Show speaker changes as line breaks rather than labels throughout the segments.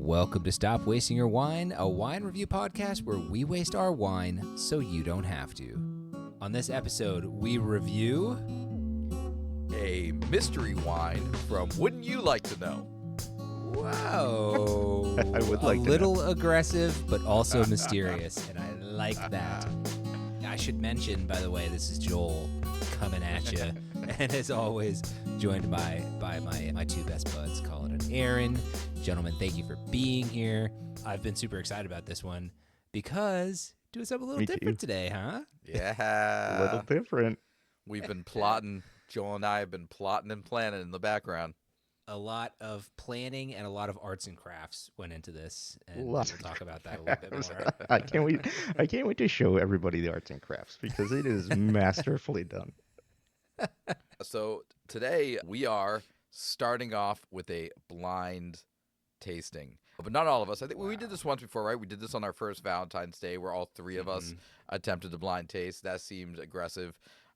Welcome to Stop Wasting Your Wine, a wine review podcast where we waste our wine so you don't have to. On this episode, we review
a mystery wine from Wouldn't You Like to Know?
Whoa.
I would like
a
to
little aggressive, but also mysterious, and I like that. I should mention, by the way, this is Joel coming at you, and as always, joined by my two best buds, Colin and Aaron. Gentlemen, thank you for being here. I've been super excited about this one because doing something a little different today, huh?
Yeah.
A little different.
We've been plotting. Joel and I have been plotting and planning in the background.
A lot of planning and a lot of arts and crafts went into this, and we'll
Lots
talk about that a little bit more.
I can't wait to show everybody the arts and crafts because it is masterfully done.
So today we are starting off with a blind tasting. But not all of us. I think we did this once before, right? We did this on our first Valentine's Day where all three of us attempted the blind taste. That seemed aggressive,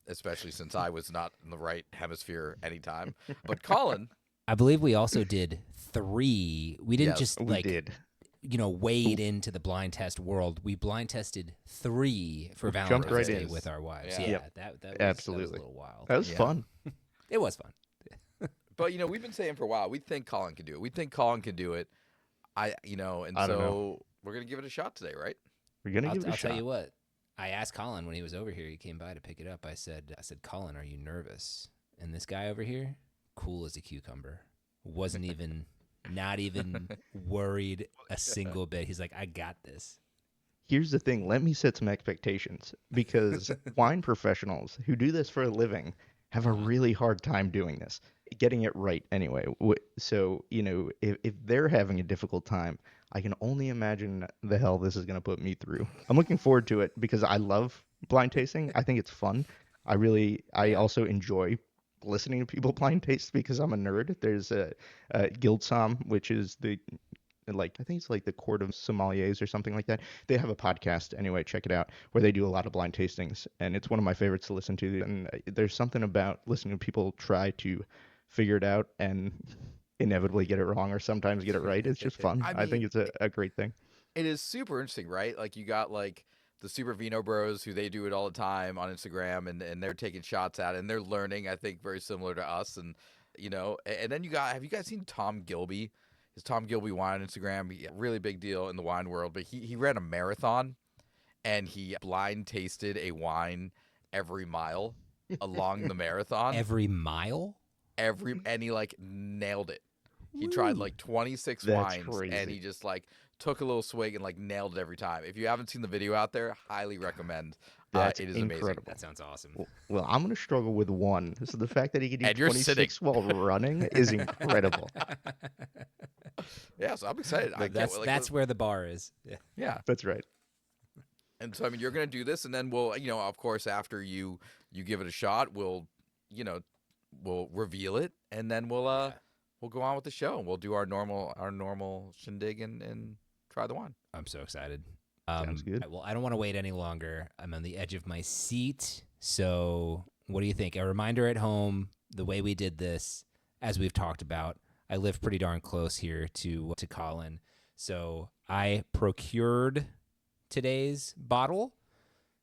especially since I was not in the right hemisphere anytime. But Colin...
I believe we also did 3. We didn't just wade into the blind test world. We blind tested 3 for Valentine's
right
Day
in.
with our wives.
Yeah.
Yeah,
Yep.
that was
Absolutely.
a little wild.
That was fun.
It was fun.
But, we've been saying for a while, we think Colin can do it. We think Colin can do it.
I don't know.
We're going to give it a shot today, right?
We're gonna give it a
I'll
shot.
tell you what. I asked Colin when he was over here. He came by to pick it up. I said, Colin, are you nervous? And this guy over here, cool as a cucumber, wasn't even, not even worried a single bit. He's like, I got this.
Here's the thing. Let me set some expectations because wine professionals who do this for a living have a really hard time doing this, getting it right anyway. So, if they're having a difficult time, I can only imagine the hell this is going to put me through. I'm looking forward to it because I love blind tasting. I think it's fun. I also enjoy listening to people blind taste because I'm a nerd. There's a Guild Som, which is I think it's like the Court of Sommeliers or something like that. They have a podcast, anyway, check it out, where they do a lot of blind tastings, and it's one of my favorites to listen to. And there's something about listening to people try to figure it out and inevitably get it wrong or sometimes get it right. It's just fun. I think it's a great thing.
It is super interesting, right? Like you got like the Super Vino Bros who they do it all the time on Instagram and they're taking shots at it and they're learning, I think, very similar to us. And, and then have you guys seen Tom Gilby? His Tom Gilby Wine on Instagram, really big deal in the wine world. But he ran a marathon and he blind tasted a wine every mile along the marathon.
Every mile?
And he nailed it. He tried 26 wines
crazy.
and he just took a little swig and nailed it every time. If you haven't seen the video out there, highly recommend.
That's
it is
incredible.
amazing.
That sounds awesome.
Well, I'm going to struggle with 1. So the fact that he can do
And you're
26 while running is incredible.
Yeah, so I'm excited.
That's where the bar is.
Yeah.
That's right.
And so you're going to do this, and then we'll of course after you give it a shot, we'll reveal it, and then we'll go on with the show, and we'll do our normal shindig and try the wine.
I'm so excited.
Sounds good.
Well, I don't want to wait any longer. I'm on the edge of my seat. So what do you think? A reminder at home, the way we did this, as we've talked about, I live pretty darn close here to Colin. So I procured today's bottle,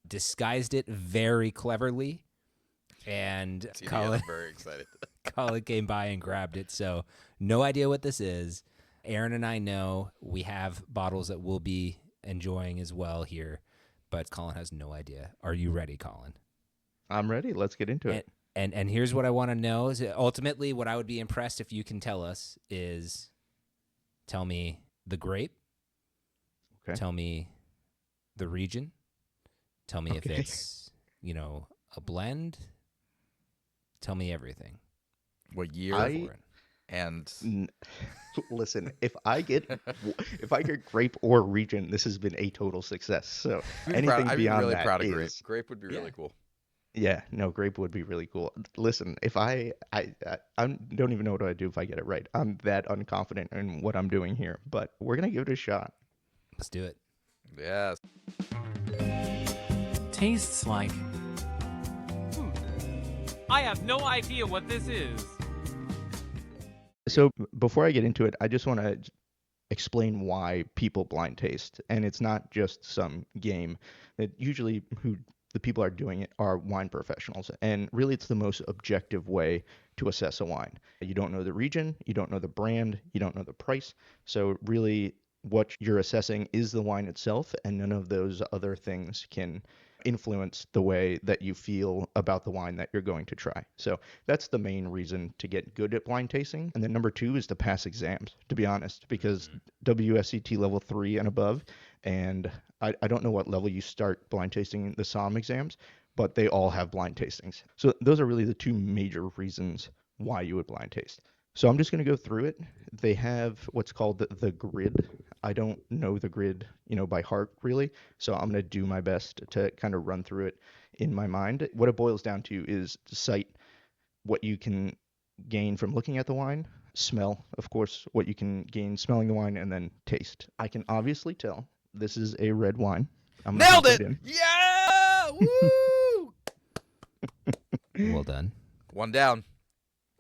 disguised it very cleverly, and Colin,
I'm very excited.
Colin came by and grabbed it. So no idea what this is. Aaron and I know we have bottles that we'll be enjoying as well here, but Colin has no idea. Are you ready, Colin?
I'm ready. Let's get into it.
And here's what I want to know is ultimately what I would be impressed if you can tell us is tell me the grape.
Okay.
Tell me the region. Tell me if it's, a blend. Tell me everything.
What year?
For it.
And
Listen, if I get grape or region, this has been a total success. So anything
I'd be
beyond
really
that
proud of
is,
grape. Grape would be really cool.
Yeah, no, grape would be really cool. Listen, if I don't even know what I'd do if I get it right. I'm that unconfident in what I'm doing here, but we're gonna give it a shot.
Let's do it.
Yes.
Tastes like. I have no idea what this is.
So before I get into it, I just want to explain why people blind taste. And it's not just some game. It usually who the people are doing it are wine professionals. And really, it's the most objective way to assess a wine. You don't know the region, you don't know the brand, you don't know the price. So really, what you're assessing is the wine itself, and none of those other things can influence the way that you feel about the wine that you're going to try. So that's the main reason to get good at blind tasting. And then number 2 is to pass exams, to be honest, because WSET level 3 and above, and I don't know what level you start blind tasting the SOM exams, but they all have blind tastings. So those are really the 2 major reasons why you would blind taste. So I'm just going to go through it. They have what's called the grid. I don't know the grid, by heart really. So I'm going to do my best to kind of run through it in my mind. What it boils down to is to cite what you can gain from looking at the wine, smell, of course, what you can gain smelling the wine, and then taste. I can obviously tell this is a red wine. I'm gonna
Nailed
put
it!
in.
Yeah! Woo!
Well done.
One down.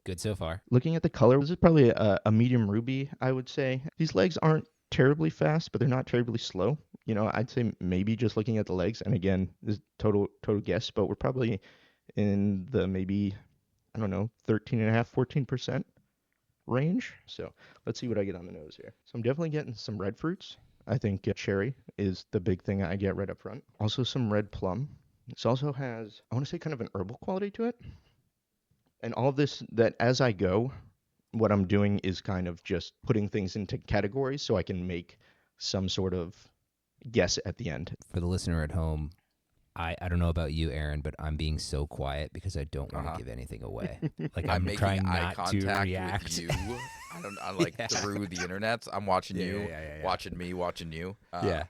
Good so far.
Looking at the color, this is probably a medium ruby, I would say. These legs aren't terribly fast, but they're not terribly slow. I'd say maybe just looking at the legs, and again, this is total guess, but we're probably in the maybe, I don't know, 13.5%, 14% range. So let's see what I get on the nose here. So I'm definitely getting some red fruits. I think cherry is the big thing I get right up front. Also some red plum. This also has, I want to say, kind of an herbal quality to it. And all of this, that as I go, what I'm doing is kind of just putting things into categories so I can make some sort of guess at the end.
For the listener at home, I don't know about you, Aaron, but I'm being so quiet because I don't want to give anything away. Like
I'm
I'm
making
trying
eye
not
contact
to react.
with you. I'm like
Yeah.
through the internet. I'm watching you,
Yeah.
watching me, watching you.
Yeah.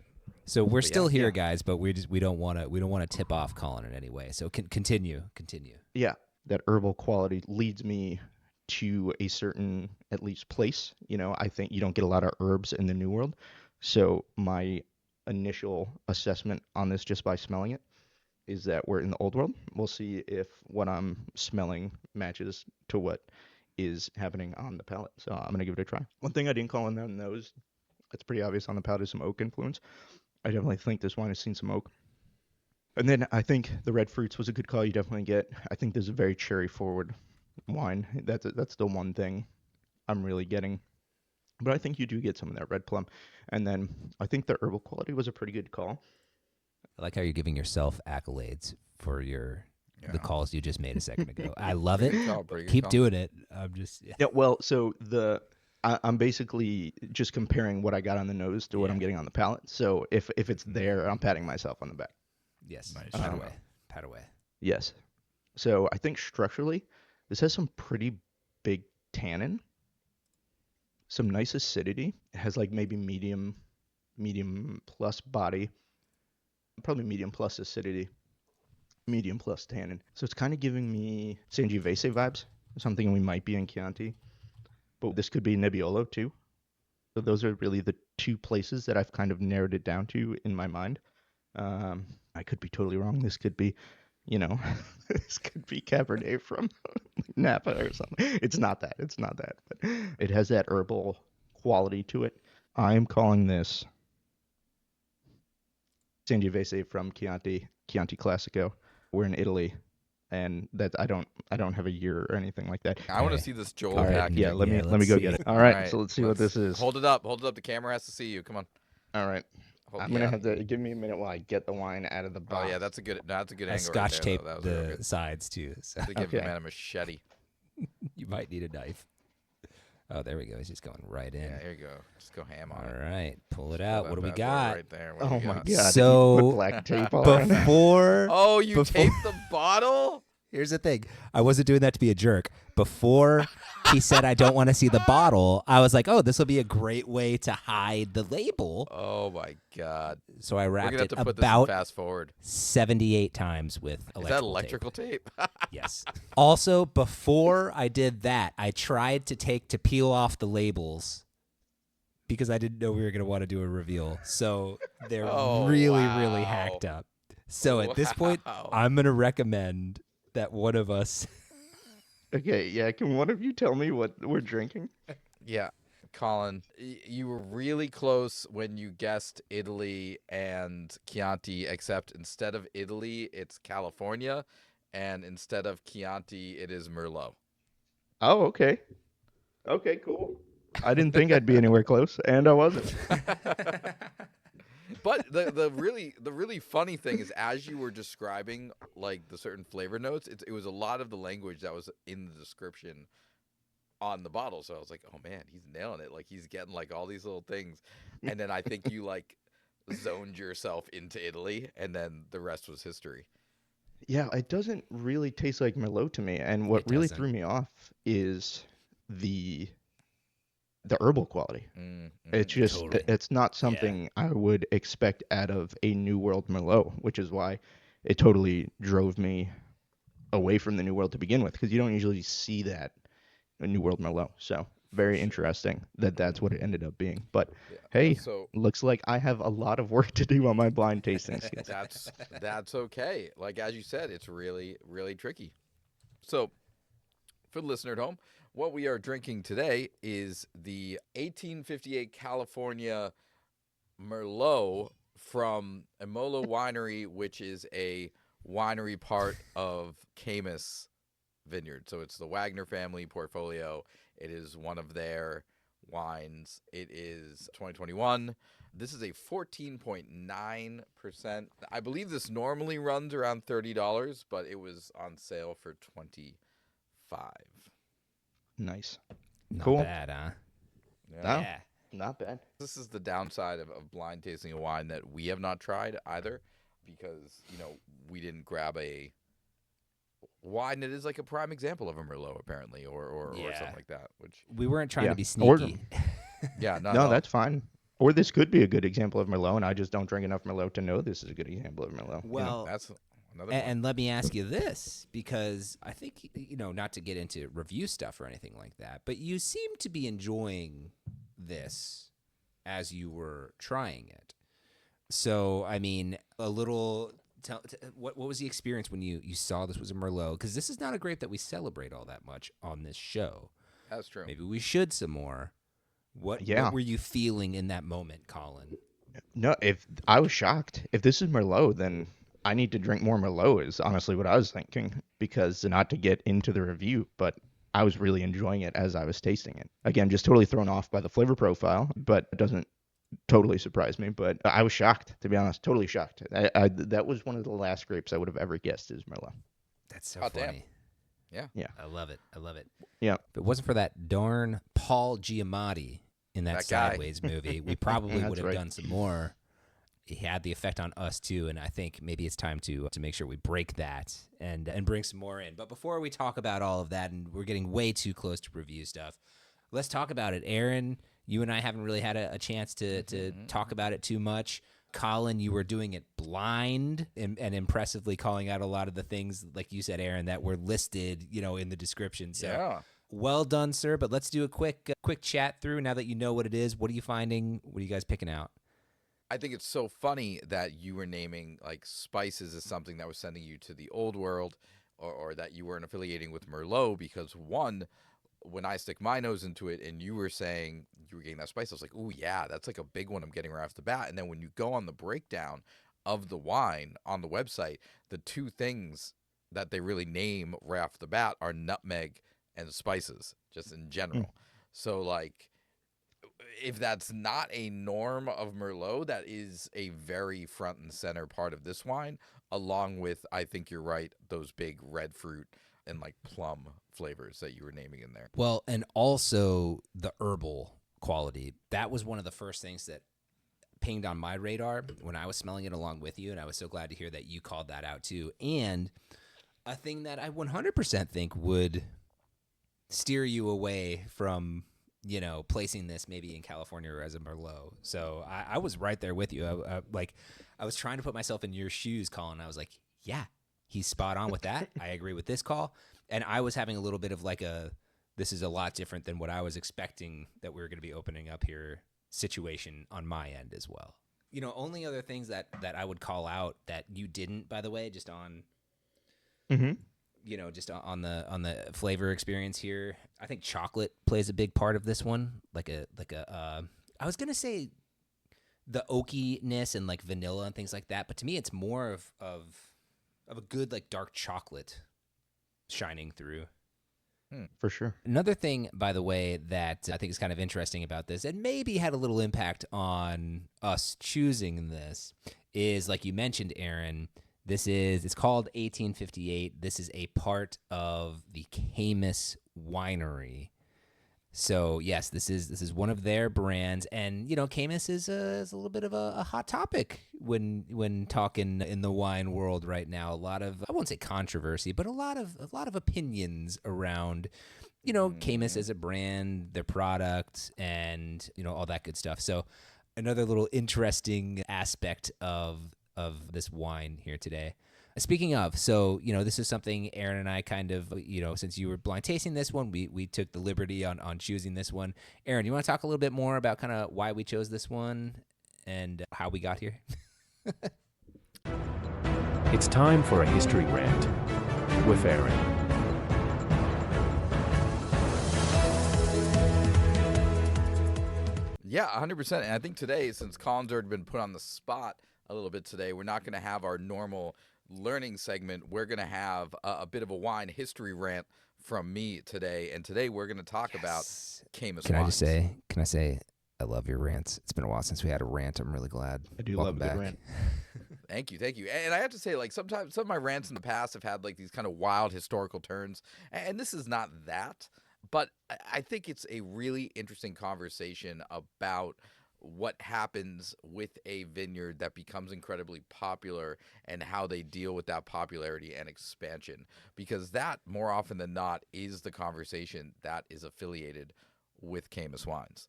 So we're
but yeah,
still here,
yeah.
guys, but we don't want to tip off Colin in any way. So continue.
Yeah, that herbal quality leads me to a certain, at least, place. I think you don't get a lot of herbs in the New World. So my initial assessment on this, just by smelling it, is that we're in the Old World. We'll see if what I'm smelling matches to what is happening on the palate. So I'm going to give it a try. One thing I didn't call on the nose, it's pretty obvious on the palate, is some oak influence. I definitely think this wine has seen some oak. And then I think the red fruits was a good call. You definitely get, I think there's a very cherry forward wine. That's the one thing I'm really getting. But I think you do get some of that red plum. And then I think the herbal quality was a pretty good call.
I like how you're giving yourself accolades for the
Yeah.
calls you just made a second ago. I love it.
Pretty good call, pretty good
Keep
call.
doing it. I'm just
Yeah, well, so I'm basically just comparing what I got on the nose to what I'm getting on the palate. So if it's there, I'm patting myself on the back.
yes.
Nice.
Pat away.
Yes. So I think structurally, this has some pretty big tannin, some nice acidity. It has like maybe medium plus body, probably medium plus acidity, medium plus tannin. So it's kind of giving me Sangiovese vibes, something we might be in Chianti, but this could be Nebbiolo too. So those are really the 2 places that I've kind of narrowed it down to in my mind. I could be totally wrong. This could be, this could be Cabernet from Napa or something. It's not that. But it has that herbal quality to it. I'm calling this Sangiovese from Chianti Classico. We're in Italy, and that I don't have a year or anything like that.
I want to
Okay.
see this Joel
All right,
package.
Yeah, let me
let's
go
see
get
it.
it. All right, so let's see what this is.
Hold it up. The camera has to see you. Come on.
All right.
Hold-
I'm gonna
yeah.
have to give me a minute while I get the wine out of the
Oh
box.
yeah, that's a good
I
angle.
scotch
right there,
tape
though. That was real
the
good.
sides too. So
They give the
Okay.
man a machete.
you might need a knife. Oh, there we go. He's just going right in.
Yeah, here you go. Just go ham on
All
it.
right, pull it
Pull
out.
that
What do we
bad boy
got?
Right there. What do
Oh
we
my
got?
god!
So,
you put black tape all around it.
Before
Oh, you
Before-
taped the bottle?
Here's the thing. I wasn't doing that to be a jerk. Before he said I don't want to see the bottle, I was like, oh, this will be a great way to hide the label.
Oh my god.
So I
We're
wrapped
gonna have
it
to put this in
about
fast forward.
78 times with electrical
Is that electrical tape?
Yes. Also, before I did that, I tried to peel off the labels because I didn't know we were going to want to do a reveal. So they're
Oh,
really
wow.
hacked up. So at this point,
Wow.
I'm going to recommend that one of us.
Okay, yeah. Can one of you tell me what we're drinking?
Yeah. Colin, you were really close when you guessed Italy and Chianti, except instead of Italy, it's California, and instead of Chianti, it is Merlot.
Oh, okay. Okay, cool. I didn't think I'd be anywhere close, and I wasn't.
But the really funny thing is, as you were describing like the certain flavor notes, it was a lot of the language that was in the description on the bottle. So I was like, oh man, he's nailing it. Like he's getting like all these little things. And then I think you like zoned yourself into Italy, and then the rest was history.
Yeah, it doesn't really taste like Merlot to me, and what
It
really
doesn't.
threw me off is the herbal quality. It's just
Totally.
it's not
Yeah.
something I would expect out of a New World Merlot, which is why it totally drove me away from the New World to begin with, because you don't usually see that in New World Merlot. So very
sure.
interesting that that's what it ended up being. But
Yeah.
hey,
So
looks like I have a lot of work to do on my blind tasting skills.
that's okay. Like as you said, it's really, really tricky. So for the listener at home, what we are drinking today is the 1858 California Merlot from Emola Winery, which is a winery part of Caymus Vineyard. So it's the Wagner family portfolio. It is one of their wines. It is 2021. This is a 14.9%. I believe this normally runs around $30, but it was on sale for $25.
Nice.
Not
Cool.
bad, huh?
Yeah.
Oh,
Yeah.
not bad.
This is the downside of blind tasting a wine that we have not tried either, because, we didn't grab a wine that is like a prime example of a Merlot, apparently, or
Yeah.
something like that, which,
We weren't trying
Yeah.
to be
Or-
sneaky.
yeah, not at
No,
all.
that's fine. Or this could be a good example of Merlot, and I just don't drink enough Merlot to know this is a good example of Merlot.
Well,
That's another
and,
point.
and let me ask you this, because I think, not to get into review stuff or anything like that, but you seem to be enjoying this as you were trying it. So, I mean, a little, what was the experience when you saw this was a Merlot? Because this is not a grape that we celebrate all that much on this show.
That's true.
Maybe we should some more.
Yeah.
What were you feeling in that moment, Colin?
No, if I was shocked. If this is Merlot, then I need to drink more Merlot is honestly what I was thinking, because not to get into the review, but I was really enjoying it as I was tasting it. Again, just totally thrown off by the flavor profile, but it doesn't totally surprise me. But I was shocked, to be honest, totally shocked. That was one of the last grapes I would have ever guessed is Merlot.
That's so
Hot damn.
funny.
Yeah.
Yeah.
I love it. I love it.
Yeah.
If it wasn't for that darn Paul Giamatti in that
That guy.
Sideways movie, we probably
That's
would have
right.
done some more. He had the effect on us too, and I think maybe it's time to make sure we break that and bring some more in. But before we talk about all of that, and we're getting way too close to review stuff, let's talk about it. Aaron, you and I haven't really had a chance to talk about it too much. Colin, you were doing it blind and impressively calling out a lot of the things, like you said, Aaron, that were listed, in the description. So
Yeah.
well done, sir. But let's do a quick chat through now that you know what it is. What are you finding? What are you guys picking out?
I think it's so funny that you were naming like spices as something that was sending you to the old world, or that you weren't affiliating with Merlot, because one, when I stick my nose into it and you were saying you were getting that spice, I was like, oh yeah, that's like a big one I'm getting right off the bat. And then when you go on the breakdown of the wine on the website, the two things that they really name right off the bat are nutmeg and spices, just in general. So like, if that's not a norm of Merlot, that is a very front and center part of this wine, along with, I think you're right, those big red fruit and like plum flavors that you were naming in there.
Well, and also the herbal quality. That was one of the first things that pinged on my radar when I was smelling it along with you, and I was so glad to hear that you called that out too. And a thing that I 100% think would steer you away from, placing this maybe in California or as a Merlot. So I was right there with you. I was trying to put myself in your shoes, Colin. I was like, yeah, he's spot on with that. I agree with this call. And I was having a little bit of like this is a lot different than what I was expecting that we were going to be opening up here situation on my end as well. Only other things that I would call out that you didn't, by the way, just on, just on the flavor experience here, I think chocolate plays a big part of this one. I was gonna say the oakiness and like vanilla and things like that, but to me, it's more of a good like dark chocolate shining through.
For sure.
Another thing, by the way, that I think is kind of interesting about this, and maybe had a little impact on us choosing this, is like you mentioned, Aaron. It's called 1858. This is a part of the Caymus winery. So yes, this is one of their brands, and Caymus is a little bit of a hot topic when talking in the wine world right now. A lot of, I won't say controversy, but a lot of opinions around Caymus as a brand, their product, and all that good stuff. So another little interesting aspect of this wine here today. Speaking of, so, this is something Aaron and I kind of, since you were blind tasting this one, we took the liberty on choosing this one. Aaron, you want to talk a little bit more about kind of why we chose this one and how we got here?
It's time for a history rant with Aaron.
Yeah, 100%. And I think today, since Colin's already been put on the spot a little bit today, we're not going to have our normal learning segment. We're going to have a bit of a wine history rant from me today. And today we're going to talk about Caymus wines.
Can I say, I love your rants. It's been a while since we had a rant. I'm really glad.
I do
Welcome
love a
back.
good rant.
Thank you. And I have to say, like, sometimes some of my rants in the past have had like these kind of wild historical turns. And this is not that. But I think it's a really interesting conversation about what happens with a vineyard that becomes incredibly popular and how they deal with that popularity and expansion, because that more often than not is the conversation that is affiliated with Caymus wines.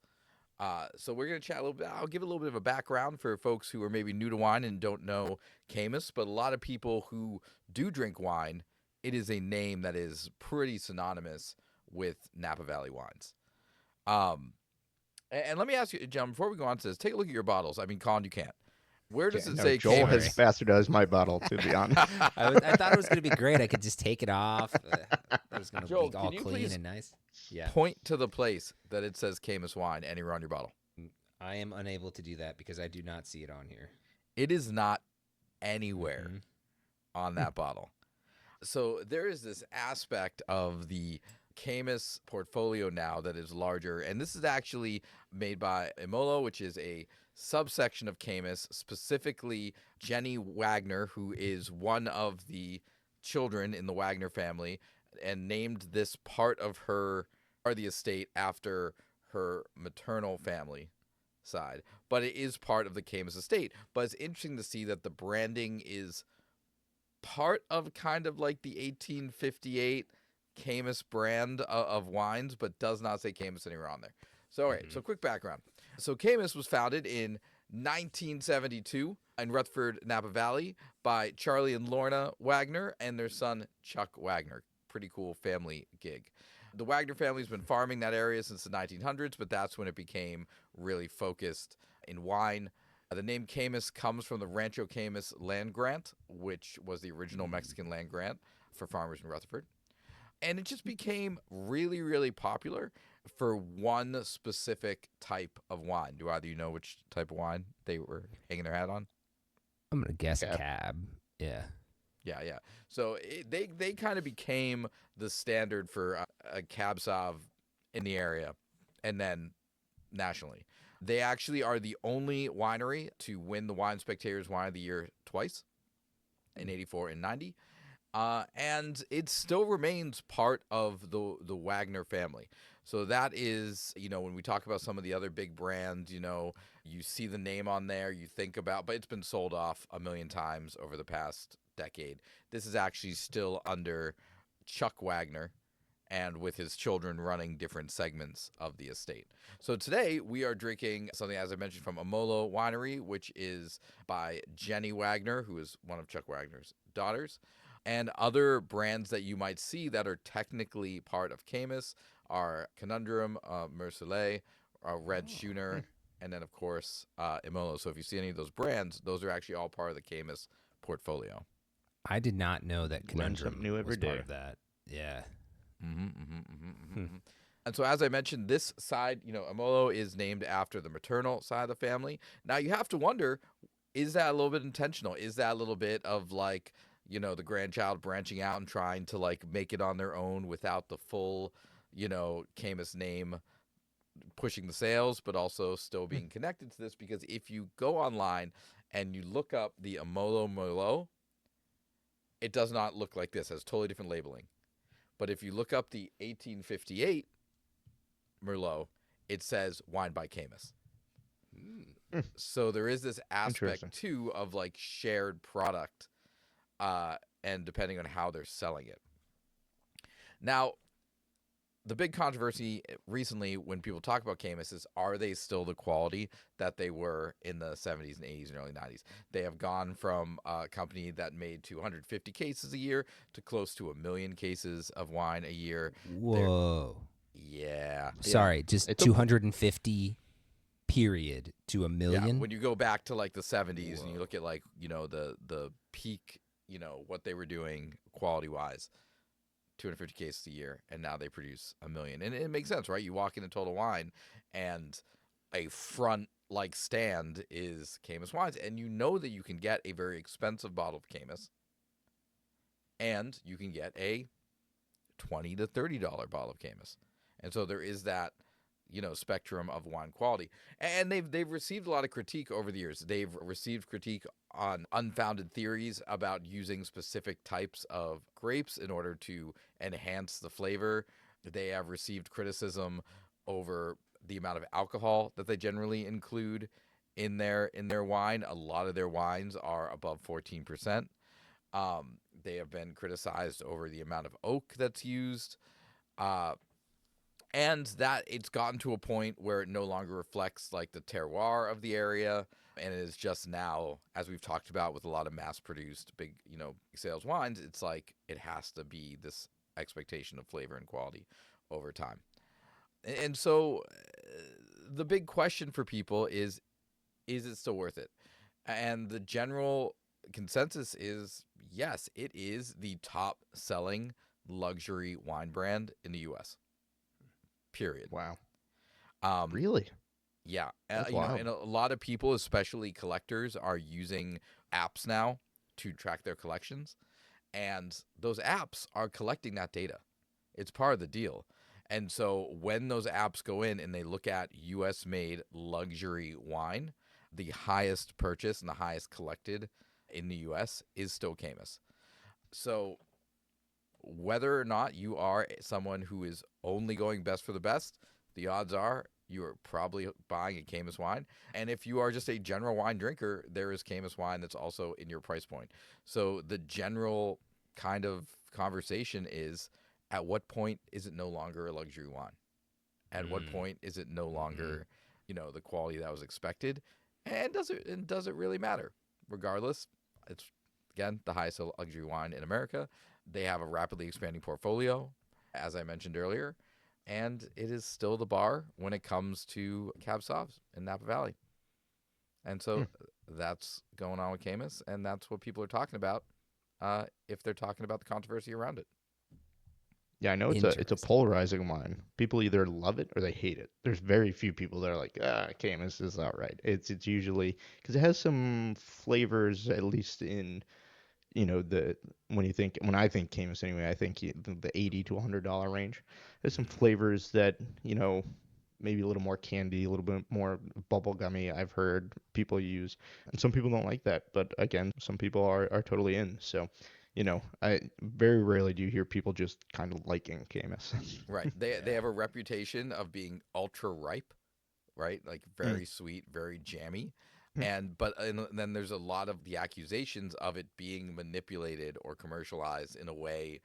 So we're going to chat a little bit. I'll give a little bit of a background for folks who are maybe new to wine and don't know Caymus, but a lot of people who do drink wine, it is a name that is pretty synonymous with Napa Valley wines. And let me ask you, John, before we go on to this, take a look at your bottles. I mean, Colin, you can't. Where does it say
Joel
Caymus?
has bastardized my bottle, to be honest.
I thought it was going to be great. I could just take it off. It was going to
Joel,
be all
can you
clean
please
and nice. Yeah.
Point to the place that it says Caymus wine anywhere on your bottle.
I am unable to do that because I do not see it on here.
It is not anywhere on that bottle. So there is this aspect of the Caymus portfolio now that is larger, and this is actually made by Imolo, which is a subsection of Caymus, specifically Jenny Wagner, who is one of the children in the Wagner family, and named this part of the estate after her maternal family side. But it is part of the Caymus estate. But it's interesting to see that the branding is part of kind of like the 1858 Caymus brand of wines, but does not say Caymus anywhere on there. So, all right, so quick background. So Caymus was founded in 1972 in Rutherford, Napa Valley by Charlie and Lorna Wagner and their son, Chuck Wagner. Pretty cool family gig. The Wagner family's been farming that area since the 1900s, but that's when it became really focused in wine. The name Caymus comes from the Rancho Caymus land grant, which was the original Mexican land grant for farmers in Rutherford. And it just became really, really popular for one specific type of wine. Do either of you know which type of wine they were hanging their hat on?
I'm going to guess
Cab.
cab. Yeah.
Yeah. So they kind of became the standard for a Cab Sauv in the area and then nationally. They actually are the only winery to win the Wine Spectator's Wine of the Year twice, in 84 and 90. And it still remains part of the Wagner family. So that is, when we talk about some of the other big brands, you see the name on there, you think about, but it's been sold off a million times over the past decade. This is actually still under Chuck Wagner and with his children running different segments of the estate. So today we are drinking something, as I mentioned, from Imolo Winery, which is by Jenny Wagner, who is one of Chuck Wagner's daughters. And other brands that you might see that are technically part of Caymus are Conundrum, Merlot, Red Schooner, and then, of course, Imolo. So if you see any of those brands, those are actually all part of the Caymus portfolio.
I did not know that
Learn something
Conundrum
new every
was part
day.
of that. Yeah.
Mm-hmm. And so, as I mentioned, this side, Amolo is named after the maternal side of the family. Now, you have to wonder, is that a little bit intentional? Is that a little bit of like, the grandchild branching out and trying to like make it on their own without the full, Caymus name pushing the sales, but also still being connected to this? Because if you go online and you look up the Amolo Merlot, it does not look like this. It has totally different labeling. But if you look up the 1858 Merlot, it says wine by Caymus. So there is this
Interesting.
aspect too of like shared product, and depending on how they're selling it. Now, the big controversy recently when people talk about Caymus is, are they still the quality that they were in the 70s and 80s and early 90s? They have gone from a company that made 250 cases a year to close to 1 million cases of wine a year.
Whoa.
Yeah.
Sorry, just
It's a-
250 period to a
Yeah,
million.
when you go back to like the 70s and you look at like, the peak, what they were doing quality-wise, 250 cases a year, and now they produce 1 million. And it makes sense, right? You walk into Total Wine and a front like stand is Caymus wines, and you know that you can get a very expensive bottle of Caymus and you can get a $20 to $30 bottle of Caymus. And so there is that, spectrum of wine quality. And they've received a lot of critique over the years. They've received critique on unfounded theories about using specific types of grapes in order to enhance the flavor. They have received criticism over the amount of alcohol that they generally include in their wine. A lot of their wines are above 14%. They have been criticized over the amount of oak that's used. And that it's gotten to a point where it no longer reflects like the terroir of the area, and it is just now, as we've talked about with a lot of mass-produced big, sales wines, it's like it has to be this expectation of flavor and quality over time. And so the big question for people is it still worth it? And the general consensus is yes, it is the top-selling luxury wine brand in the U.S. Period.
Wow.
Um,
Really?
yeah,
That's wild.
and a lot of people, especially collectors, are using apps now to track their collections, and those apps are collecting that data. It's part of the deal. And so when those apps go in and they look at U.S. made luxury wine, the highest purchase and the highest collected in the U.S. is still Caymus. So whether or not you are someone who is only going best for the best, the odds are you are probably buying a Caymus wine. And if you are just a general wine drinker, there is Caymus wine that's also in your price point. So the general kind of conversation is, at what point is it no longer a luxury wine? At what point is it no longer, the quality that was expected? And does it really matter? Regardless, it's again the highest luxury wine in America. They have a rapidly expanding portfolio, as I mentioned earlier, and it is still the bar when it comes to Cab Sauv in Napa Valley. And so that's going on with Caymus, and that's what people are talking about if they're talking about the controversy around it.
Yeah, I know it's a
Interesting.
polarizing wine. People either love it or they hate it. There's very few people that are like, Caymus is not right. It's usually because it has some flavors, at least in the when I think Caymus anyway, I think the $80 to $100 range. There's some flavors that maybe a little more candy, a little bit more bubblegummy. I've heard people use, and some people don't like that. But again, some people are totally in. So, I very rarely do you hear people just kind of liking Caymus.
Right. They have a reputation of being ultra ripe, right? Like
Mm,
very sweet, very jammy.
mm,
And then there's a lot of the accusations of it being manipulated or commercialized in a way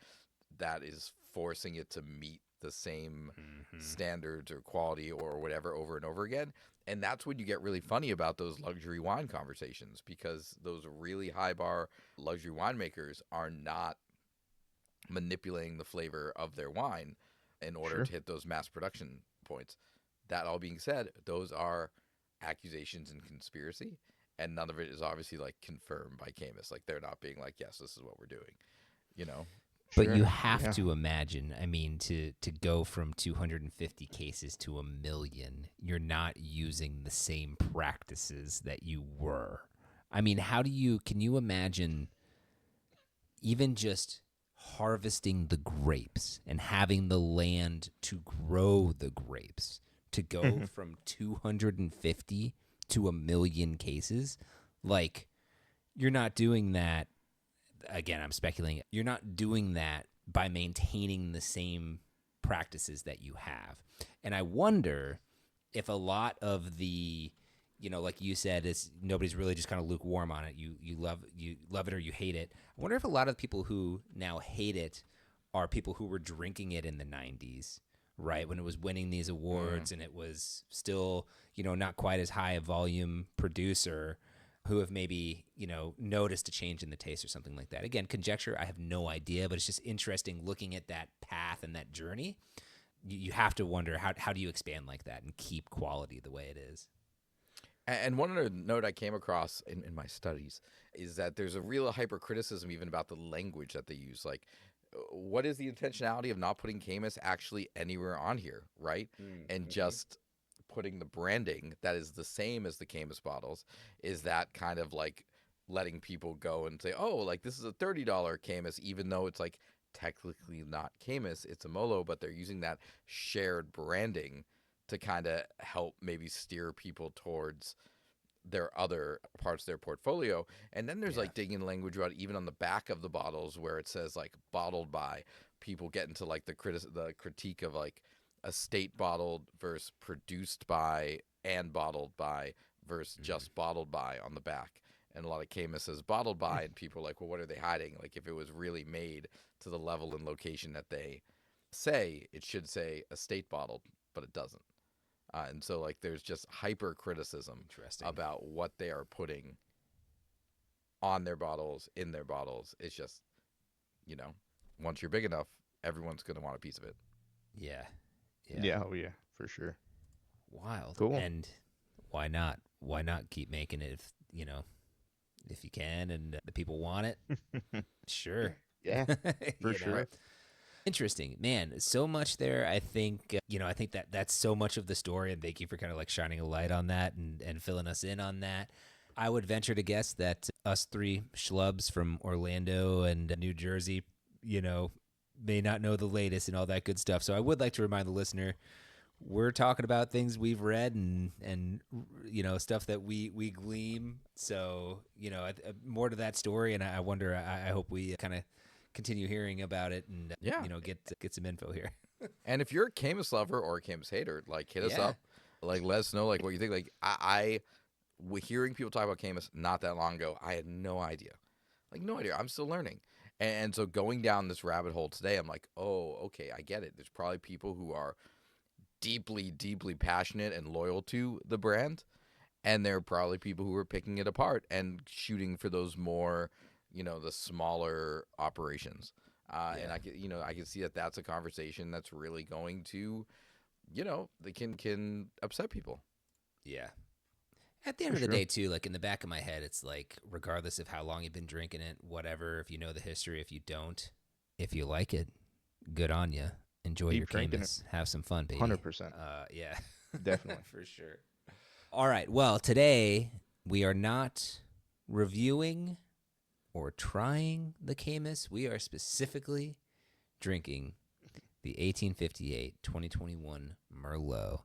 that is forcing it to meet the same standards or quality or whatever over and over again. And that's when you get really funny about those luxury wine conversations, because those really high bar luxury winemakers are not manipulating the flavor of their wine in order
sure.
to hit those mass production points. That all being said, those are accusations and conspiracy, and none of it is obviously like confirmed by Caymus. Like they're not being like, yes, this is what we're doing, you know.
But you
Sure.
have
Yeah.
to imagine, I mean, to go from 250 cases to 1 million, you're not using the same practices that you were. I mean, can you imagine even just harvesting the grapes and having the land to grow the grapes to go from 250 to 1 million cases? Like, you're not doing that. Again, I'm speculating. You're not doing that by maintaining the same practices that you have. And I wonder if a lot of the, like you said, is nobody's really just kind of lukewarm on it. You love it or you hate it. I wonder if a lot of the people who now hate it are people who were drinking it in the 90s, right? When it was winning these awards and it was still, not quite as high a volume producer, who have maybe, noticed a change in the taste or something like that. Again, conjecture, I have no idea, but it's just interesting looking at that path and that journey. You have to wonder, how do you expand like that and keep quality the way it is?
And one other note I came across in my studies is that there's a real hypercriticism even about the language that they use. Like, what is the intentionality of not putting Caymus actually anywhere on here, right? And just putting the branding that is the same as the Caymus bottles. Is that kind of like letting people go and say, oh, like this is a $30 Caymus, even though it's like technically not Caymus, it's a Merlot, but they're using that shared branding to kind of help maybe steer people towards their other parts of their portfolio. And then there's like digging language about even on the back of the bottles where it says like bottled by. People get into like the critique of like estate bottled versus produced by and bottled by versus just bottled by on the back. And a lot of Caymus says bottled by, and people are like, well, what are they hiding? Like if it was really made to the level and location that they say, it should say estate bottled, but it doesn't. And so like there's just hyper criticism about what they are putting on their bottles, in their bottles. It's just, once you're big enough, everyone's going to want a piece of it.
Yeah.
Yeah. Oh yeah, for sure.
Wild.
Cool.
And why not? Why not keep making it if you can and the people want it? Sure.
Yeah, for sure.
Interesting, man. So much there. I think I think that's so much of the story, and thank you for kind of like shining a light on that and filling us in on that. I would venture to guess that us three schlubs from Orlando and New Jersey, may not know the latest and all that good stuff. So I would like to remind the listener, we're talking about things we've read and stuff that we glean. So more to that story, and I wonder. I hope we kind of continue hearing about it and get some info here.
And if you're a Caymus lover or a Caymus hater, like hit us up, like let us know like what you think. Like I hearing people talk about Caymus not that long ago, I had no idea. I'm still learning. And so going down this rabbit hole today, I'm like, oh, okay, I get it. There's probably people who are deeply, deeply passionate and loyal to the brand, and there are probably people who are picking it apart and shooting for those more, the smaller operations. And I can see that that's a conversation that's really going to, they can upset people.
Yeah. At the end of the day, too, like in the back of my head, it's like, regardless of how long you've been drinking it, whatever, if you know the history, if you don't, if you like it, good on you. Enjoy
Keep
your
drinking
Caymus. Have some fun, baby.
100%.
Yeah.
Definitely.
For sure. All right. Well, today we are not reviewing or trying the Caymus. We are specifically drinking the 1858 2021 Merlot.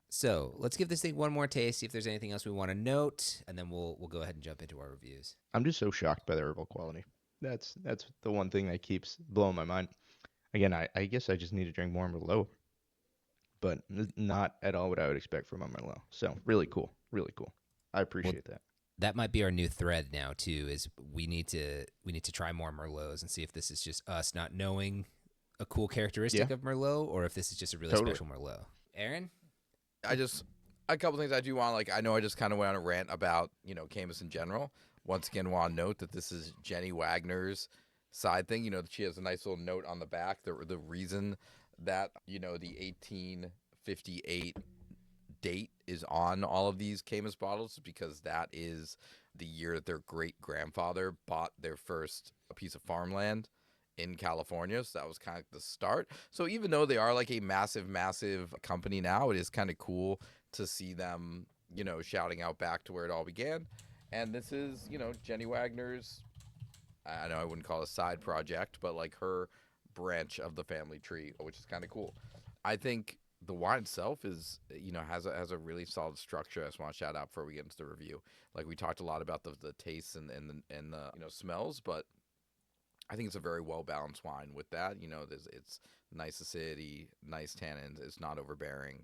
So let's give this thing one more taste, see if there's anything else we want to note, and then we'll go ahead and jump into our reviews.
I'm just so shocked by the herbal quality. That's the one thing that keeps blowing my mind. Again, I guess I just need to drink more Merlot, but not at all what I would expect from a Merlot. So really cool, really cool. I appreciate that.
That might be our new thread now too. Is we need to try more Merlots and see if this is just us not knowing a cool characteristic of Merlot, or if this is just a really special Merlot. Aaron,
A couple things I do want, like I know I just kind of went on a rant about Caymus in general. Once again, want to note that this is Jenny Wagner's side thing. She has a nice little note on the back. The reason that the 1858 date is on all of these Caymus bottles because that is the year that their great grandfather bought their first piece of farmland in California. So that was kind of the start. So even though they are like a massive, massive company now, it is kind of cool to see them, you know, shouting out back to where it all began. And this is, you know, Jenny Wagner's, I know I wouldn't call it a side project, but like her branch of the family tree, which is kind of cool. I think the wine itself is, you know, has a really solid structure. I just want to shout out before we get into the review. Like we talked a lot about the tastes and the you know, smells, but I think it's a very well balanced wine with that. You know, it's nice acidity, nice tannins. It's not overbearing.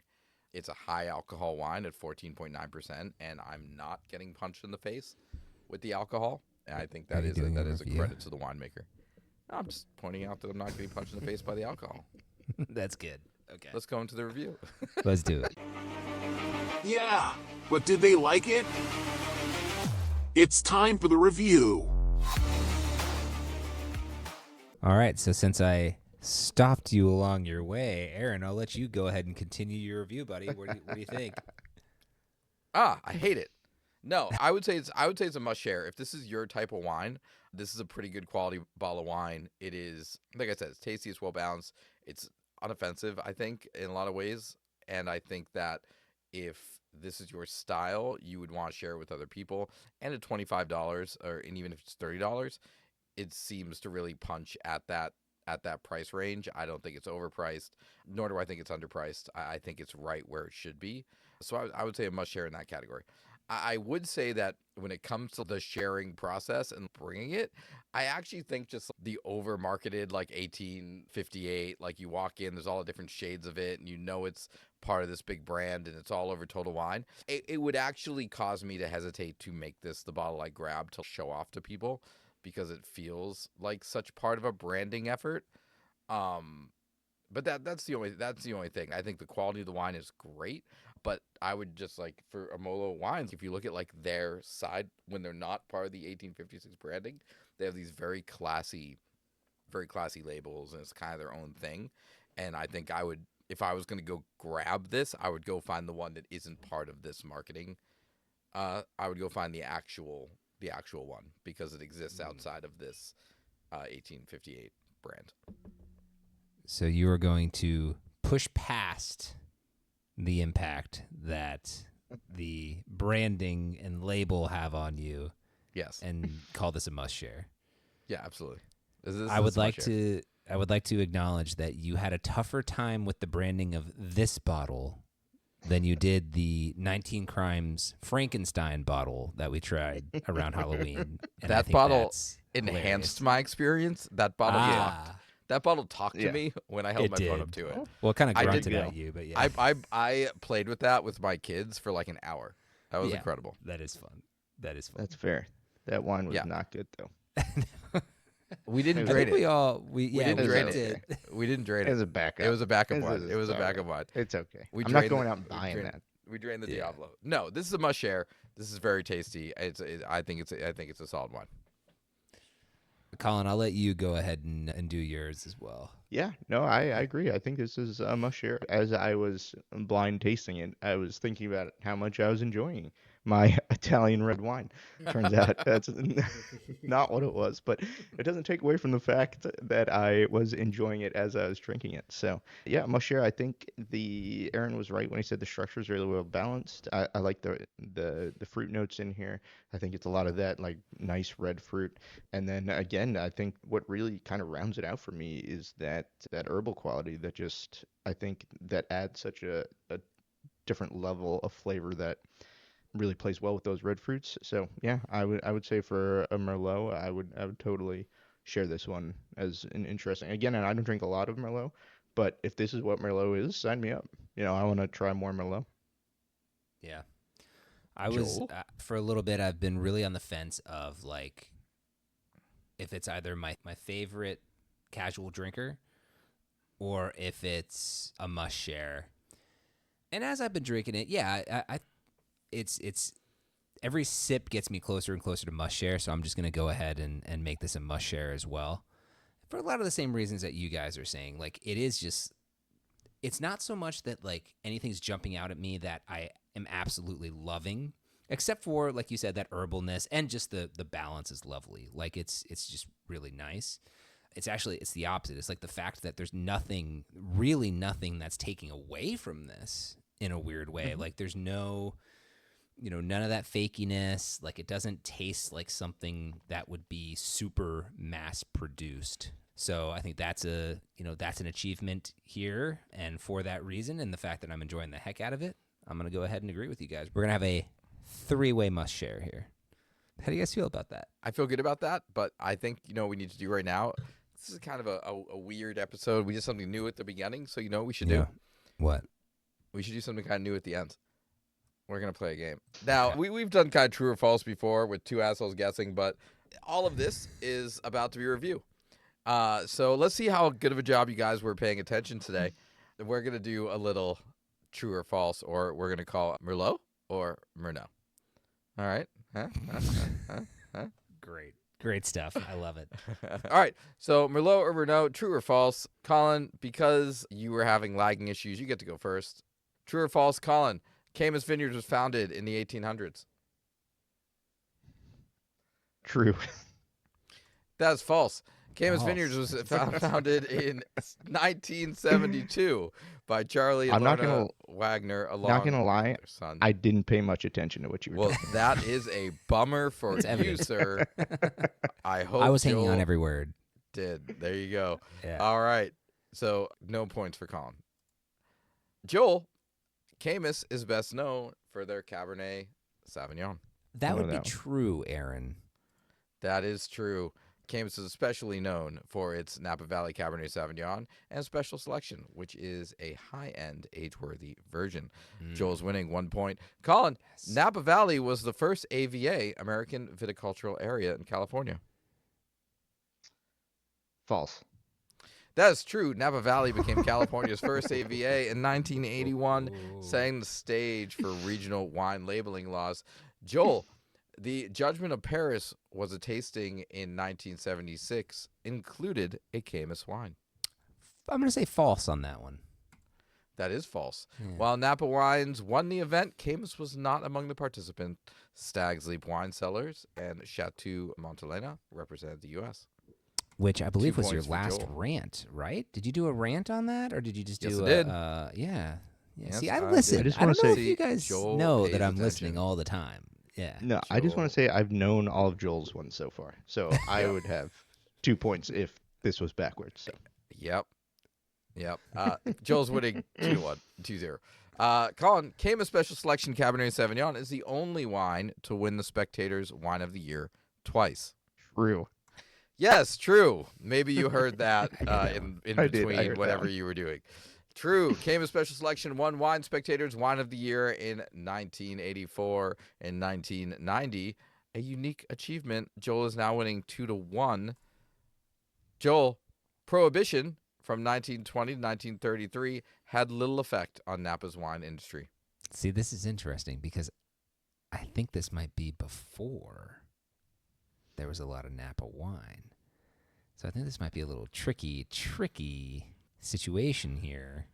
It's a high alcohol wine at 14.9%, and I'm not getting punched in the face with the alcohol. And I think that is a credit to the winemaker. I'm just pointing out that I'm not getting punched in the face by the alcohol.
That's good. Okay.
Let's go into the review.
Let's do it.
Yeah, but did they like it? It's time for the review.
All right. So since I stopped you along your way, Aaron, I'll let you go ahead and continue your review, buddy. What do you think?
I hate it. No, I would say it's a must share. If this is your type of wine, this is a pretty good quality bottle of wine. It is, like I said, it's tasty, it's well balanced, it's unoffensive, I think, in a lot of ways. And I think that if this is your style, you would want to share it with other people. And at $25, and even if it's $30, it seems to really punch at that price range. I don't think it's overpriced, nor do I think it's underpriced. I think it's right where it should be. So I would say a must share in that category. I would say that when it comes to the sharing process and bringing it, I actually think just the over marketed like 1858, like you walk in, there's all the different shades of it, and you know it's part of this big brand and it's all over Total Wine. It would actually cause me to hesitate to make this the bottle I grab to show off to people because it feels like such part of a branding effort. But that's the only thing. I think the quality of the wine is great, but I would just like for Merlot wines, if you look at like their side when they're not part of the 1856 branding, they have these very classy labels, and it's kind of their own thing. And I think I would, if I was going to go grab this, I would go find the one that isn't part of this marketing. I would go find the actual one because it exists outside of this 1858 brand.
So you are going to push past the impact that the branding and label have on you.
Yes.
And call this a must share.
Yeah, absolutely.
I would like to acknowledge that you had a tougher time with the branding of this bottle than you did the 19 Crimes Frankenstein bottle that we tried around Halloween. And
that bottle enhanced my experience. That bottle talked to me when I held my phone up to it.
Well, it kind of grunted at you, but yeah.
I played with that with my kids for like an hour. That was incredible.
That is fun.
That's fair. That wine was not good though.
We didn't drain it.
We didn't drain it.
We didn't drain it.
It was a backup.
It was a backup wine. It was a backup wine.
It's okay.
I'm
not going out and buying that.
We drained the Diablo. No, this is a must share. This is very tasty. I think it's a solid wine.
Colin, I'll let you go ahead and do yours as well.
Yeah, no, I agree. I think this is a must share. As I was blind tasting it, I was thinking about how much I was enjoying my Italian red wine. Turns out that's not what it was, but it doesn't take away from the fact that I was enjoying it as I was drinking it. So yeah, must share. I think Aaron was right when he said the structure is really well balanced. I like the fruit notes in here. I think it's a lot of that like nice red fruit. And then again, I think what really kind of rounds it out for me is that herbal quality that just, I think that adds such a different level of flavor that really plays well with those red fruits. So yeah, I would say for a Merlot, I would totally share this one as an interesting. Again, and I don't drink a lot of Merlot, but if this is what Merlot is, sign me up. You know, I want to try more Merlot.
Yeah, I was for a little bit. I've been really on the fence of like if it's either my favorite casual drinker or if it's a must share. And as I've been drinking it, yeah, it's every sip gets me closer and closer to must share, so I'm just going to go ahead and make this a must share as well. For a lot of the same reasons that you guys are saying. Like, it is just, it's not so much that like anything's jumping out at me that I am absolutely loving, except for, like you said, that herbalness and just the balance is lovely. Like it's just really nice. It's the opposite. It's like the fact that there's nothing, really nothing that's taking away from this in a weird way. Like there's no, none of that fakiness. Like it doesn't taste like something that would be super mass produced. So I think that's an achievement here. And for that reason, and the fact that I'm enjoying the heck out of it, I'm going to go ahead and agree with you guys. We're going to have a 3-way must share here. How do you guys feel about that?
I feel good about that, but I think, what we need to do right now, this is kind of a weird episode. We did something new at the beginning, so we should do?
What?
We should do something kind of new at the end. We're going to play a game. Now, we've done kind of true or false before with two assholes guessing, but all of this is about to be a review. So let's see how good of a job you guys were paying attention today. We're going to do a little true or false, or we're going to call Merlot or Mer-No. All right? Huh?
Great stuff. I love it.
All right. So Merlot or Mer-No, true or false? Colin, because you were having lagging issues, you get to go first. True or false, Colin? Caymus Vineyards was founded in the 1800s.
True.
That's false. Caymus
False.
Vineyards was founded in 1972 by Charlie and Lorna Wagner along
Not gonna lie,
with their son.
I didn't pay much attention to what you were
Well,
talking
that is a bummer for
It's
you,
evident.
sir. I hope
I was hanging
Joel
on every word.
did. There you go.
Yeah.
All right. So no points for Colin. Joel, Caymus is best known for their Cabernet Sauvignon.
That
I know
would be
that one.
true, Aaron.
That is true. Caymus is especially known for its Napa Valley Cabernet Sauvignon and special selection, which is a high-end, age-worthy version. Joel's winning 1 point. Colin, Napa Valley was the first AVA, American Viticultural Area in California.
False.
That is true. Napa Valley became California's first AVA in 1981, setting the stage for regional wine labeling laws. Joel, the Judgment of Paris was a tasting in 1976, included a Caymus wine.
I'm going to say false on that one.
That is false.
Yeah.
While Napa Wines won the event, Caymus was not among the participants. Stag's Leap Wine Cellars and Chateau Montelena represented the U.S.
Which I believe
2
was your
points for
last
Joel.
rant, right? Did you do a rant on that, or did you just
Yes,
do
I did.
Yeah.
Yes,
See, I
I
listen.
did.
I just
I don't
wanna
know
say-
if you guys
Joel
know
pays
that I'm
attention.
listening all the time. Yeah.
No, I just want to
Joel.
say I've known all of Joel's ones so far. So I would have 2 points if this was backwards. So.
Yep. Joel's winning 2-1, 2-0. Colin, Caymus Special Selection Cabernet Sauvignon is the only wine to win the Spectator's Wine of the Year twice.
True.
Yes, true. Maybe you heard that in
I did. I
between
heard that
whatever
one.
you were doing. True. Caymus Special Selection won Wine Spectator's Wine of the Year in 1984 and 1990. A unique achievement. Joel is now winning 2-1. Joel, Prohibition from 1920 to 1933 had little effect on Napa's wine industry.
See, this is interesting because I think this might be before there was a lot of Napa wine. So I think this might be a little tricky situation here.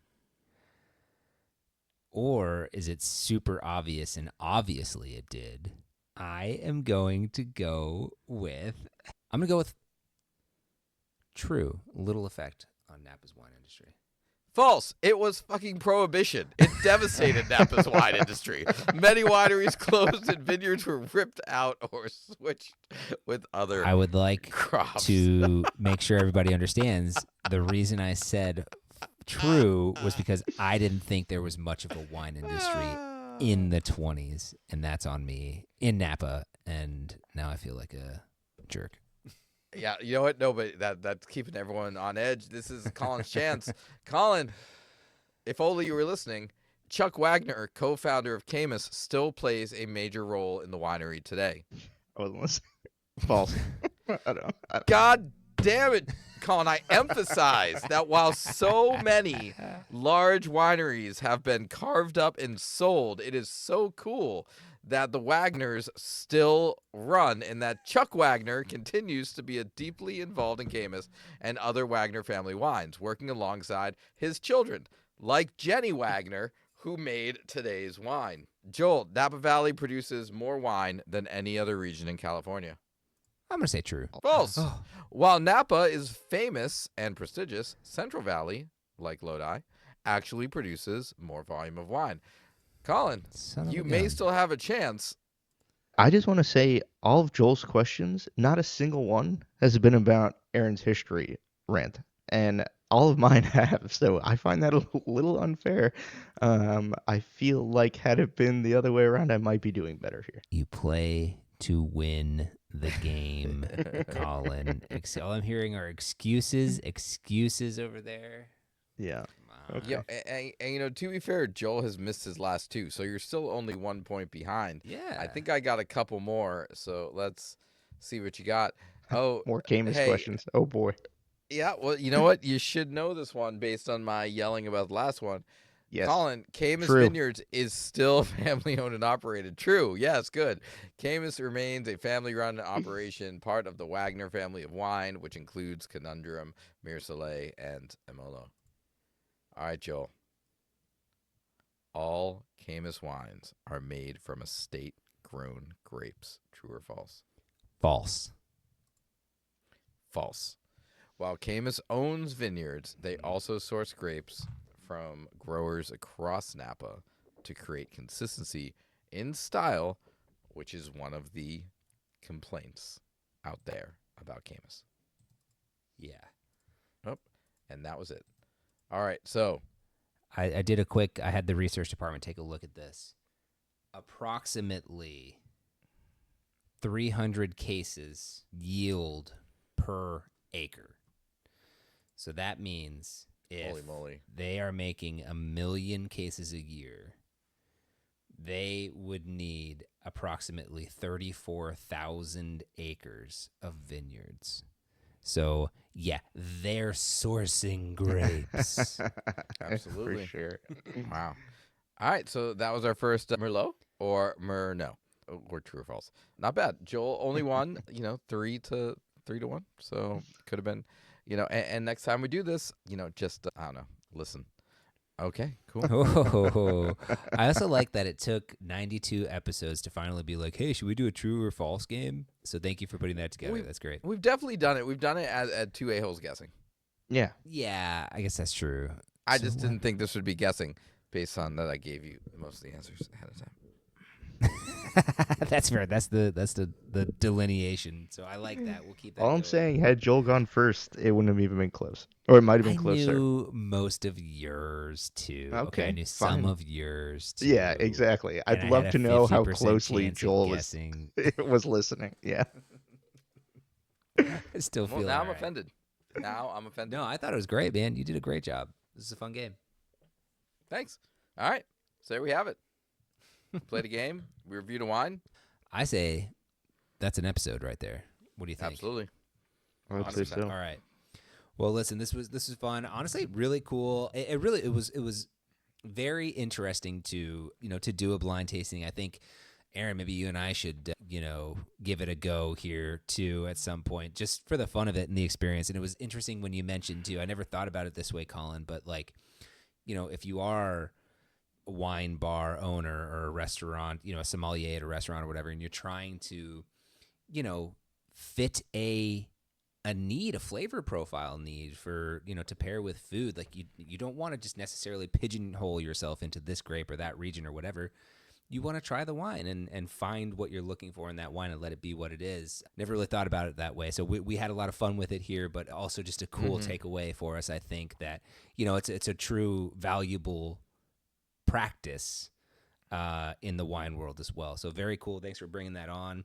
Or is it super obvious and obviously it did? I'm going to go with true. Little effect on Napa's wine industry.
False. It was fucking Prohibition. It devastated Napa's wine industry. Many wineries closed and vineyards were ripped out or switched with other
I would like
crops.
to make sure everybody understands the reason I said true was because I didn't think there was much of a wine industry in the 20s, and that's on me in Napa, and now I feel like a jerk.
Yeah, you know what? No, but that's keeping everyone on edge. This is Colin's chance. Colin, if only you were listening, Chuck Wagner, co-founder of Caymus, still plays a major role in the winery today.
I wasn't listening. False. I don't.
God damn it, Colin. I emphasize that while so many large wineries have been carved up and sold, it is so cool that the Wagners still run and that Chuck Wagner continues to be deeply involved in Caymus and other Wagner family wines, working alongside his children, like Jenny Wagner, who made today's wine. Joel, Napa Valley produces more wine than any other region in California.
I'm gonna say true.
False.
Oh.
While Napa is famous and prestigious, Central Valley, like Lodi, actually produces more volume of wine. Colin,
Son of
you
a
may
gun.
still have a chance.
I just want to say all of Joel's questions, not a single one has been about Aaron's history rant, and all of mine have. So I find that a little unfair. I feel like had it been the other way around, I might be doing better here.
You play to win the game, Colin. All I'm hearing are excuses over there.
Yeah.
Come on.
Okay.
And, to be fair, Joel has missed his last two, so you're still only 1 point behind.
Yeah.
I think I got a couple more, so let's see what you got. Oh,
More Caymus
hey,
questions. Oh boy.
yeah, well, you know what? You should know this one based on my yelling about the last one.
Yes.
Colin, Caymus
True.
Vineyards is still family-owned and operated. True. Yes, good. Caymus remains a family-run operation, part of the Wagner family of wine, which includes Conundrum, Myrcellet, and Emolo. All right, Joel. All Caymus wines are made from estate-grown grapes. True or false?
False.
False. While Caymus owns vineyards, they also source grapes from growers across Napa to create consistency in style, which is one of the complaints out there about Caymus.
Yeah.
And that was it. All right, so
I had the research department take a look at this. Approximately 300 cases yield per acre. So that means if
holy moly.
they are making 1 million cases a year, they would need approximately 34,000 acres of vineyards. So, yeah, they're sourcing grapes.
Absolutely.
For sure.
Wow. All right, so that was our first Merlot or Mer-No, or true or false. Not bad. Joel only won, 3 to 1. So could have been, and next time we do this, just I don't know, listen. Okay, cool.
Oh, I also like that it took 92 episodes to finally be like, hey, should we do a true or false game? So thank you for putting that together. That's great.
We've definitely done it. We've done it at two a-holes guessing.
Yeah.
Yeah, I guess that's true.
I
So
just didn't think this would be guessing based on that I gave you most of the answers ahead of time.
That's fair. That's the delineation. So I like that. We'll keep that.
All I'm
going.
saying, had Joel gone first, it wouldn't have even been close. Or it might have been
I
closer.
knew most of
Okay,
yours too. I knew
fine.
some of yours too.
Yeah, exactly.
And
I'd
I
love
had
to
a
know how
50%
closely
chance of
Joel was
guessing.
was listening. Yeah.
I still
Well,
feel
now
all
I'm
right.
offended. Now I'm offended.
No, I thought it was great, man. You did a great job. This is a fun game.
Thanks. All right, so there we have it. Played a game. We reviewed a wine.
I say that's an episode right there. What do you think?
Absolutely.
I would say
100%.
so.
All right. Well, listen, this was fun. Honestly, really cool. It was very interesting to do a blind tasting. I think, Aaron, maybe you and I should give it a go here too at some point, just for the fun of it and the experience. And it was interesting when you mentioned too. I never thought about it this way, Colin, but if you are a wine bar owner or a restaurant, a sommelier at a restaurant or whatever, and you're trying to, fit a need, a flavor profile need for, to pair with food. Like you don't want to just necessarily pigeonhole yourself into this grape or that region or whatever. You want to try the wine and find what you're looking for in that wine and let it be what it is. Never really thought about it that way. So we had a lot of fun with it here, but also just a cool takeaway for us. I think that, it's a true valuable practice in the wine world as well. So very cool. Thanks for bringing that on.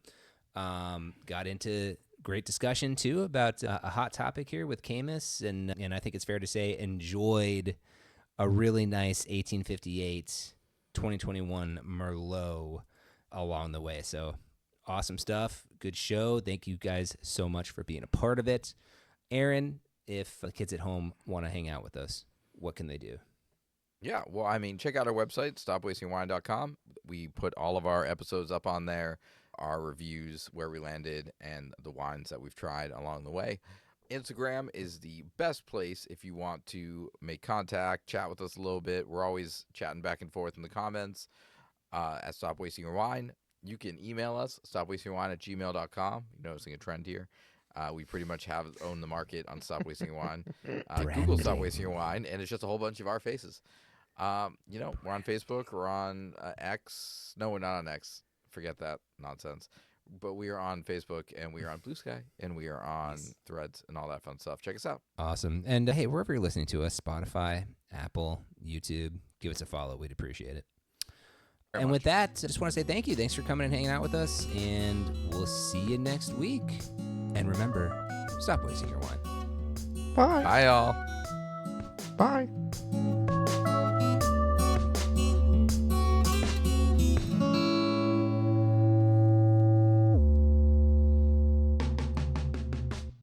Got into great discussion too about a hot topic here with Caymus, and I think it's fair to say enjoyed a really nice 1858 2021 Merlot along the way. So awesome stuff. Good show. Thank you guys so much for being a part of it. Aaron, if the kids at home want to hang out with us, what can they do?
Yeah, well, check out our website, stopwastingwine.com. We put all of our episodes up on there, our reviews, where we landed, and the wines that we've tried along the way. Instagram is the best place if you want to make contact, chat with us a little bit. We're always chatting back and forth in the comments at Stop Wasting Your Wine. You can email us, stopwastingyourwine@gmail.com. You're noticing a trend here. We pretty much own the market on Stop Wasting Your Wine. Google Stop Wasting Your Wine, and it's just a whole bunch of our faces. We're on Facebook. We're on X. No, we're not on X. Forget that nonsense. But we are on Facebook, and we are on Blue Sky, and we are on Threads, and all that fun stuff. Check us out.
Awesome. And hey, wherever you're listening to us, Spotify, Apple, YouTube, give us a follow. We'd appreciate it. And with that, I just want to say thank you. Thanks for coming and hanging out with us, and we'll see you next week. And remember, stop wasting your wine.
Bye.
Bye, y'all.
Bye.